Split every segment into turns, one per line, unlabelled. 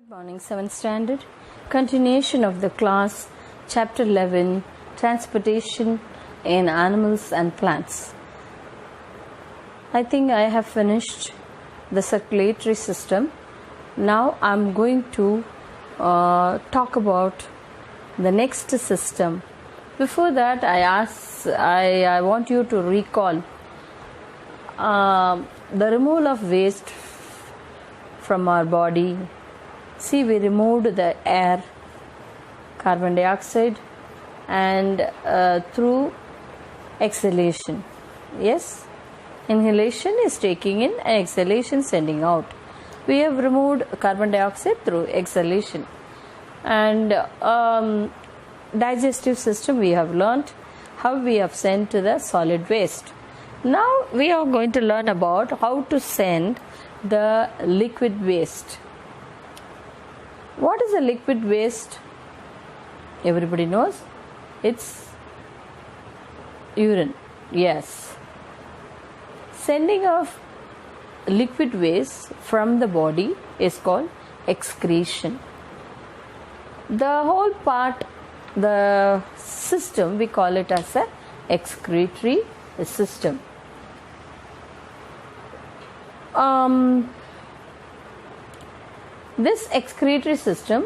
Good morning, 7th standard. Continuation of the class, chapter 11, transportation in animals and plants. I think I have finished the circulatory system. Now I'm going to talk about the next system. Before that, I want you to recall the removal of waste from our body. See, we removed the air, carbon dioxide, and through exhalation. Yes, inhalation is taking in and exhalation sending out. We have removed carbon dioxide through exhalation. And digestive system, we have learnt how we have sent to the solid waste. Now we are going to learn about how to send the liquid waste. What is a liquid waste? Everybody knows. It's urine. Yes. Sending of liquid waste from the body is called excretion. The whole part, the system, we call it as a excretory system. This excretory system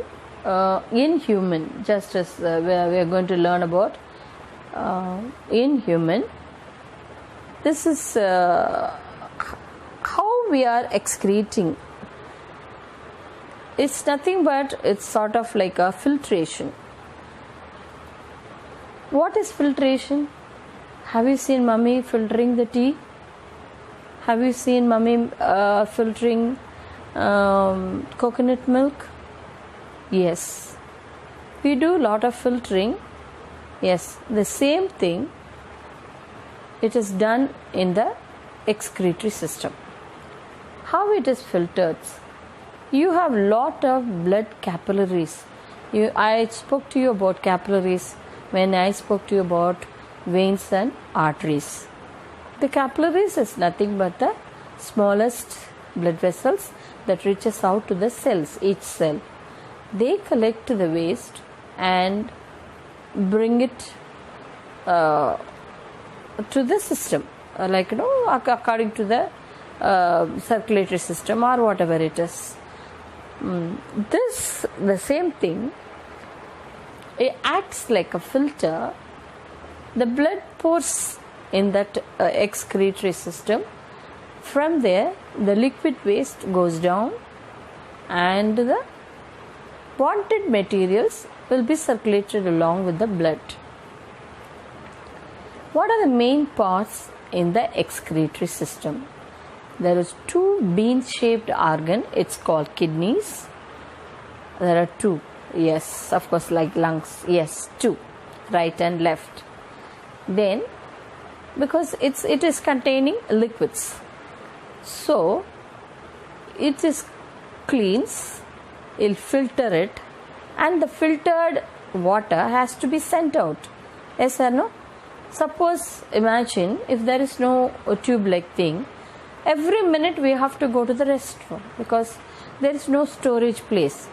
in human, just as we are going to learn about in human, this is how we are excreting. It's nothing but it's sort of like a filtration. What is filtration? Have you seen mummy filtering the tea? Have you seen mummy filtering coconut milk? Yes, we do a lot of filtering. Yes, the same thing, it is done in the excretory system. How it is filtered? You have lot of blood capillaries. I spoke to you about capillaries when I spoke to you about veins and arteries. The capillaries is nothing but the smallest blood vessels that reaches out to the cells, each cell. They collect the waste and bring it to the system, according to the circulatory system or whatever it is. The same thing, it acts like a filter. The blood pours in that excretory system. From there, the liquid waste goes down and the wanted materials will be circulated along with the blood. What are the main parts in the excretory system? There is two bean-shaped organ. It's called kidneys. There are two. Yes, of course, like lungs. Yes, two, right and left. Then, because it is containing liquids, so it is cleans, it'll filter it, and the filtered water has to be sent out. Yes or no? Suppose, imagine if there is no tube-like thing, every minute we have to go to the restroom because there is no storage place.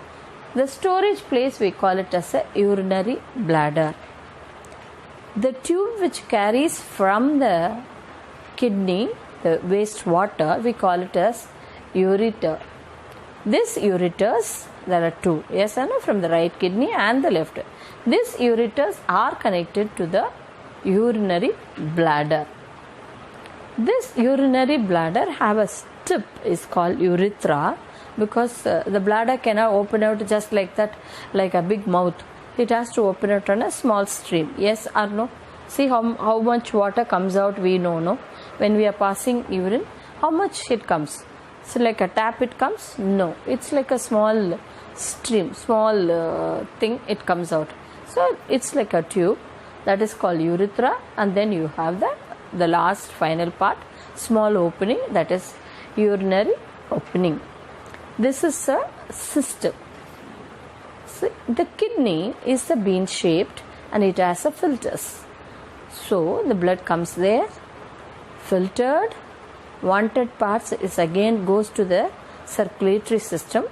The storage place, we call it as a urinary bladder. The tube which carries from the kidney the waste water, we call it as ureter. This ureters, there are two, yes or no, from the right kidney and the left. These ureters are connected to the urinary bladder. This urinary bladder have a tip, is called urethra, because the bladder cannot open out just like that, like a big mouth. It has to open out on a small stream. Yes or no? See how much water comes out, we know, no? When we are passing urine, how much it comes? So like a tap it comes? No. It's like a small stream, small thing it comes out. So it's like a tube, that is called urethra, and then you have the last final part, small opening, that is urinary opening. This is a system. So the kidney is a bean shaped and it has a filters. So the blood comes there, filtered, wanted parts is again goes to the circulatory system.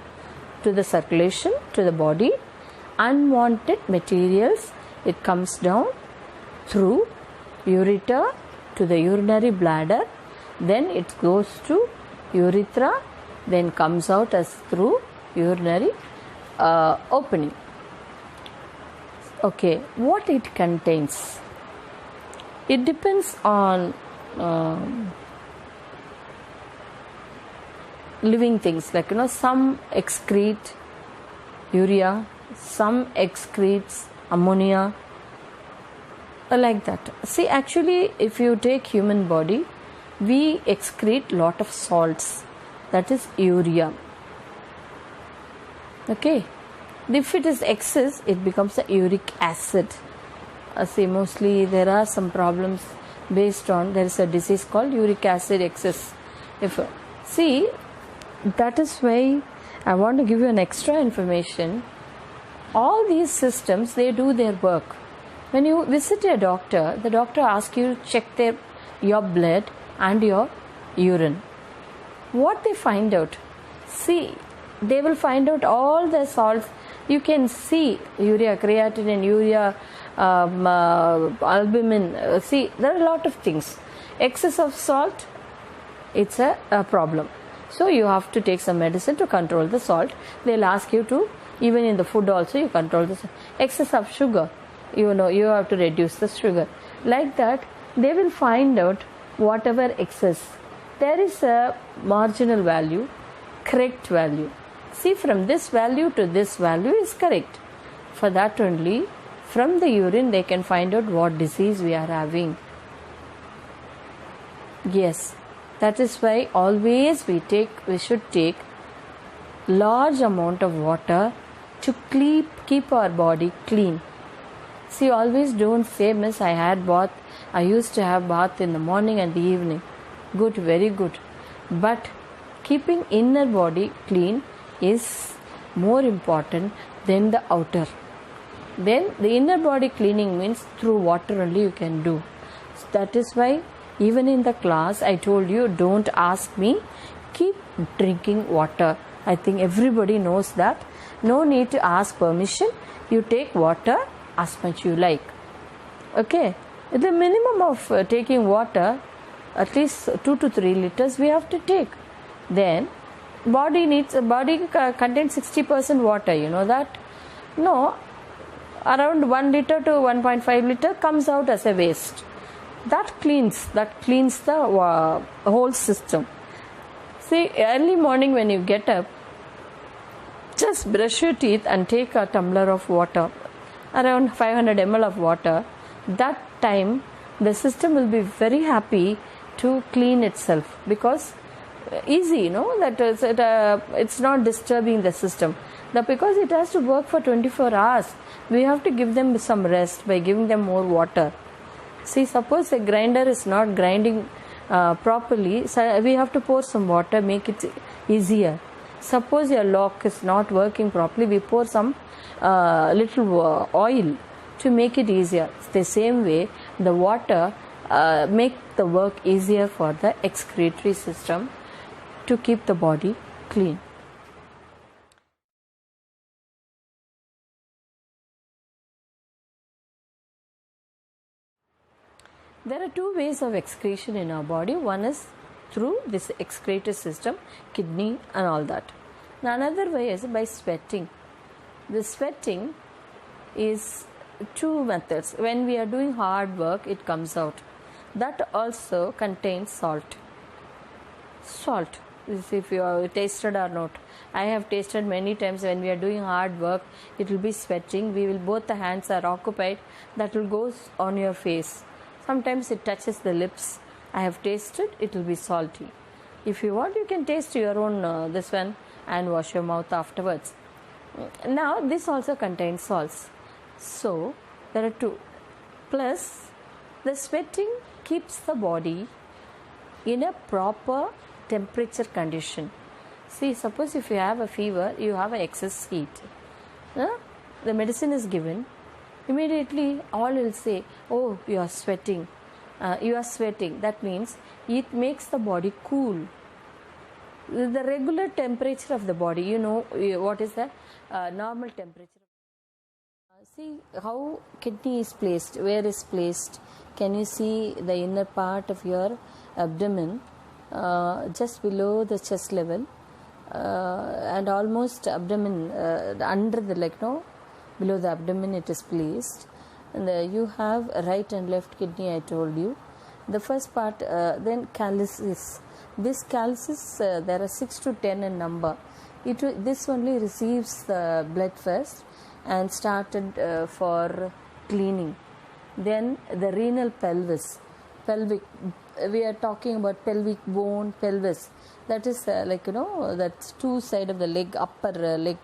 to the circulation to the body. Unwanted materials, it comes down through ureter to the urinary bladder, then it goes to urethra, then comes out as through urinary opening. Okay, what it contains? It depends on living things, like some excrete urea, some excretes ammonia, like that. See, actually, if you take human body, we excrete lot of salts, that is urea. Okay, if it is excess, it becomes a uric acid. See, mostly there are some problems based on, there is a disease called uric acid excess. See, that is why I want to give you an extra information. All these systems, they do their work. When you visit a doctor, the doctor asks you to check your blood and your urine. What they find out? See, they will find out all the salts. You can see urea, creatinine, urea, albumin. See, there are a lot of things. Excess of salt, it's a problem. So you have to take some medicine to control the salt. They'll ask you to, even in the food also, you control the excess of sugar. You have to reduce the sugar. Like that, they will find out whatever excess. There is a marginal value, correct value. See, from this value to this value is correct. For that only, from the urine, they can find out what disease we are having. Yes, that is why always we should take large amount of water to keep our body clean. See, always don't say, Miss, I used to have bath in the morning and the evening. Good, very good. But keeping inner body clean is more important than the outer. Then the inner body cleaning means through water only you can do. So that is why even in the class I told you, don't ask me, keep drinking water. I think everybody knows that. No need to ask permission. You take water as much you like. Okay, the minimum of taking water, at least 2 to 3 liters we have to take. Then body contains 60% water, you know that? No, around 1 liter to 1.5 liter comes out as a waste. That cleans the whole system. See, early morning when you get up, just brush your teeth and take a tumbler of water, around 500 ml of water. That time the system will be very happy to clean itself, because easy, that it's not disturbing the system. Because it has to work for 24 hours, we have to give them some rest by giving them more water. See, suppose a grinder is not grinding properly, so we have to pour some water, make it easier. Suppose your lock is not working properly, we pour some little oil to make it easier. It's the same way, the water make the work easier for the excretory system to keep the body clean. There are 2 ways of excretion in our body. One is through this excretory system, kidney and all that. Now, another way is by sweating. The sweating is 2 methods. When we are doing hard work, it comes out. That also contains salt. Salt, if you have tasted or not. I have tasted many times. When we are doing hard work, it will be sweating. Both the hands are occupied. That will go on your face. Sometimes it touches the lips. I have tasted, it will be salty. If you want, you can taste your own this one and wash your mouth afterwards. Now, this also contains salts. So, there are 2. Plus, the sweating keeps the body in a proper temperature condition. See, suppose if you have a fever, you have an excess heat. The medicine is given. Immediately all will say, oh, you are sweating. You are sweating. That means it makes the body cool. The regular temperature of the body, you know what is the normal temperature. See how kidney is placed, where is placed. Can you see the inner part of your abdomen, just below the chest level, and almost abdomen under the leg, no, below the abdomen it is placed. And you have right and left kidney, I told you. The first part, then calyces. This calyces, there are 6 to 10 in number. This only receives the blood first and started for cleaning. Then the renal pelvis, pelvic. We are talking about pelvic bone, pelvis. That is that's 2 sides of the leg, upper leg,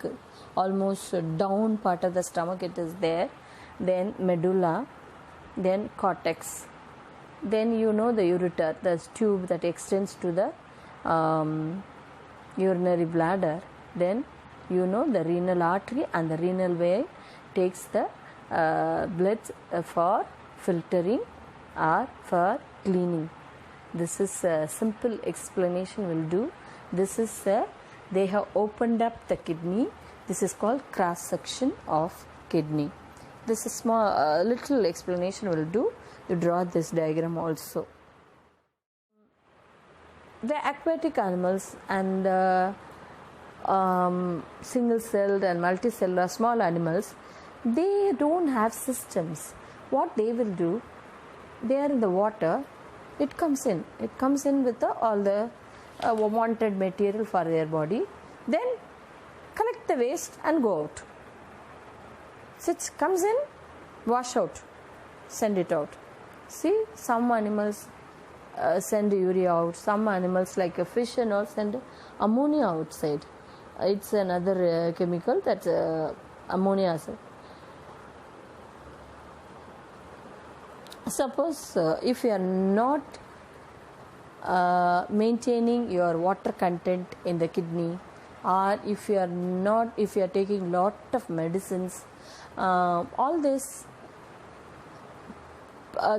almost down part of the stomach. It is there. Then medulla, then cortex. Then the ureter, the tube that extends to the urinary bladder. Then the renal artery, and the renal vein takes the blood for filtering or for cleaning. This is a simple explanation will do. This is they have opened up the kidney. This is called cross section of kidney. This is small little explanation will do. You draw this diagram also. The aquatic animals and single-celled and multicellular small animals, they don't have systems. What they will do, they are in the water, it comes in with all the wanted material for their body, then collect the waste and go out. So it comes in, wash out, send it out. See, some animals send urea out, some animals like a fish and all send ammonia outside. It's another chemical, that's ammonia acid. Suppose if you are not maintaining your water content in the kidney, or if you are taking lot of medicines, all this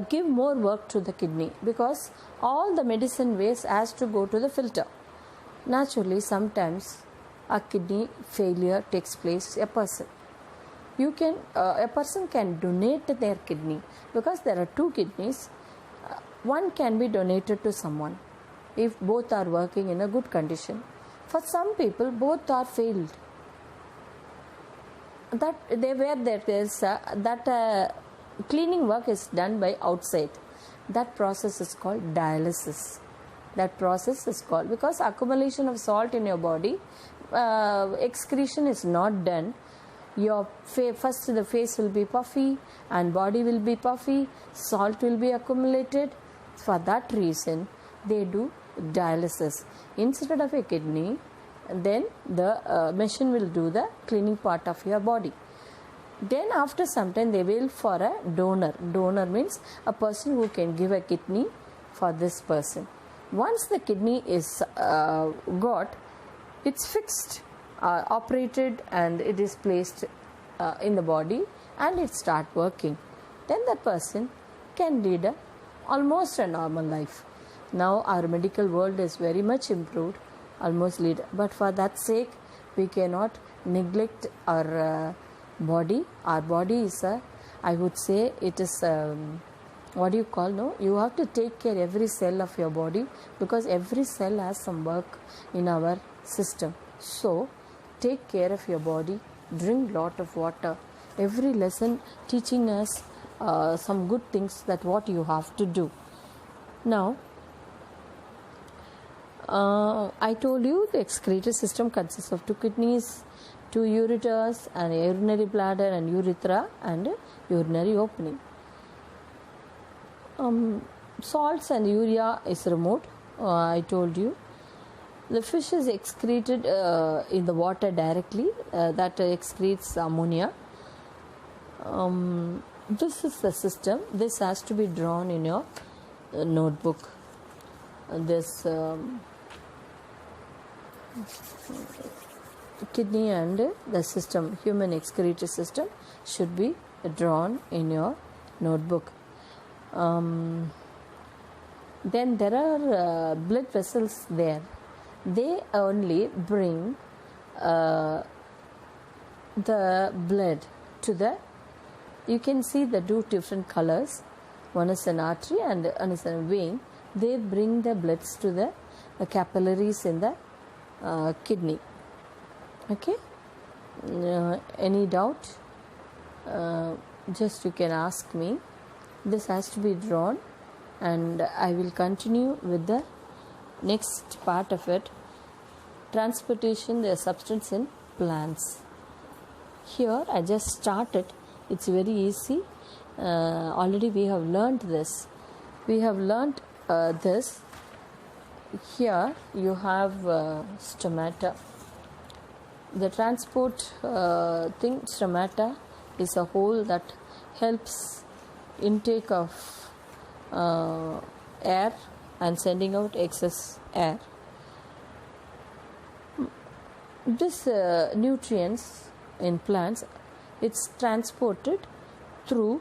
give more work to the kidney, because all the medicine waste has to go to the filter. Naturally, sometimes a kidney failure takes place. A person can donate their kidney, because there are 2 kidneys. One can be donated to someone if both are working in a good condition. For some people, both are failed. Cleaning work is done by outside. That process is called dialysis. That process is called, because accumulation of salt in your body, excretion is not done. Your first the face will be puffy and body will be puffy, salt will be accumulated. For that reason, they do dialysis instead of a kidney. Then the machine will do the cleaning part of your body. Then after some time they will for a donor. Donor means a person who can give a kidney for this person. Once the kidney is got, it's fixed, operated, and it is placed in the body, and it start working. Then that person can lead almost a normal life. Now our medical world is very much improved, almost lead. But for that sake, we cannot neglect our body. Our body is I would say it is what do you call, no? You have to take care every cell of your body, because every cell has some work in our system. So take care of your body, drink lot of water. Every lesson teaching us some good things, that what you have to do. Now I told you the excretory system consists of 2 kidneys, 2 ureters, and a urinary bladder and urethra and urinary opening. Salts and urea is removed. I told you. The fish is excreted in the water directly. That excretes ammonia. This is the system. This has to be drawn in your notebook. This kidney and the system, human excretory system, should be drawn in your notebook. Then there are blood vessels there. they only bring the blood to the, you can see the two different colors, one is an artery and one is a vein. They bring the bloods to the capillaries in the kidney. Okay, any doubt? Just you can ask me. This has to be drawn, and I will continue with the next part of it. Transportation, the substance in plants. Here I just started. It's very easy. Already we have learned this. We have learned this. Here you have stomata. The transport thing, stomata, is a hole that helps intake of air and sending out excess air. This nutrients in plants, it's transported through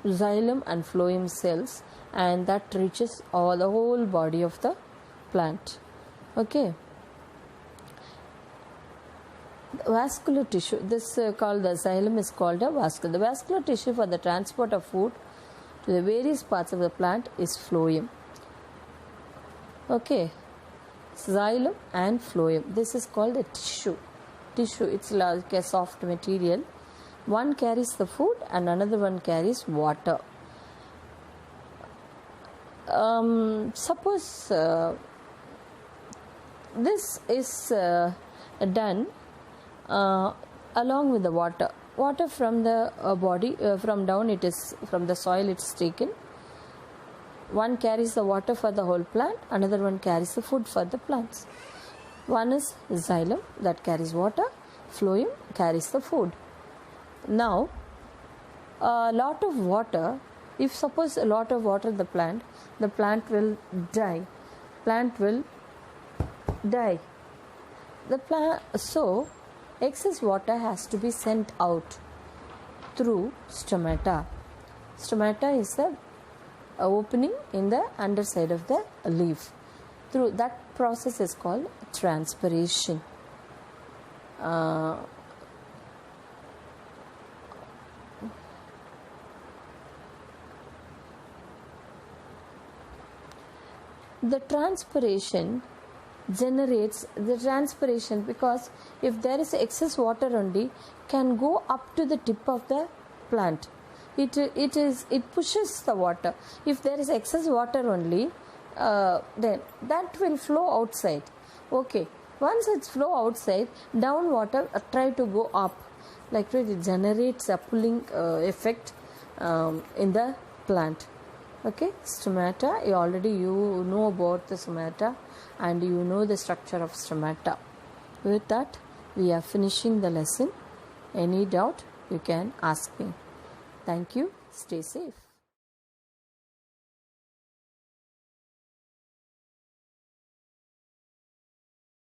xylem and phloem cells, and that reaches the whole body of the plant. Okay. Vascular tissue, this called the xylem is called a vascular. The vascular tissue for the transport of food to the various parts of the plant is phloem. Okay, xylem and phloem, this is called a tissue. It's like a soft material. One carries the food and another one carries water. Suppose this is done along with the water from the body, from down, it is from the soil, it's taken. One carries the water for the whole plant, another one carries the food for the plants. One is xylem that carries water, phloem carries the food. Now a lot of water, if suppose a lot of water the plant will die. So excess water has to be sent out through stomata. Stomata is the opening in the underside of the leaf. Through that process is called transpiration. The transpiration generates the transpiration because if there is excess water only can go up to the tip of the plant. It pushes the water. If there is excess water only, then that will flow outside. Okay, once it's flow outside, down water try to go up. Like that, it generates a pulling effect in the plant. Okay, stomata, you know about the stomata and you know the structure of stomata. With that, we are finishing the lesson. Any doubt, you can ask me. Thank you. Stay safe.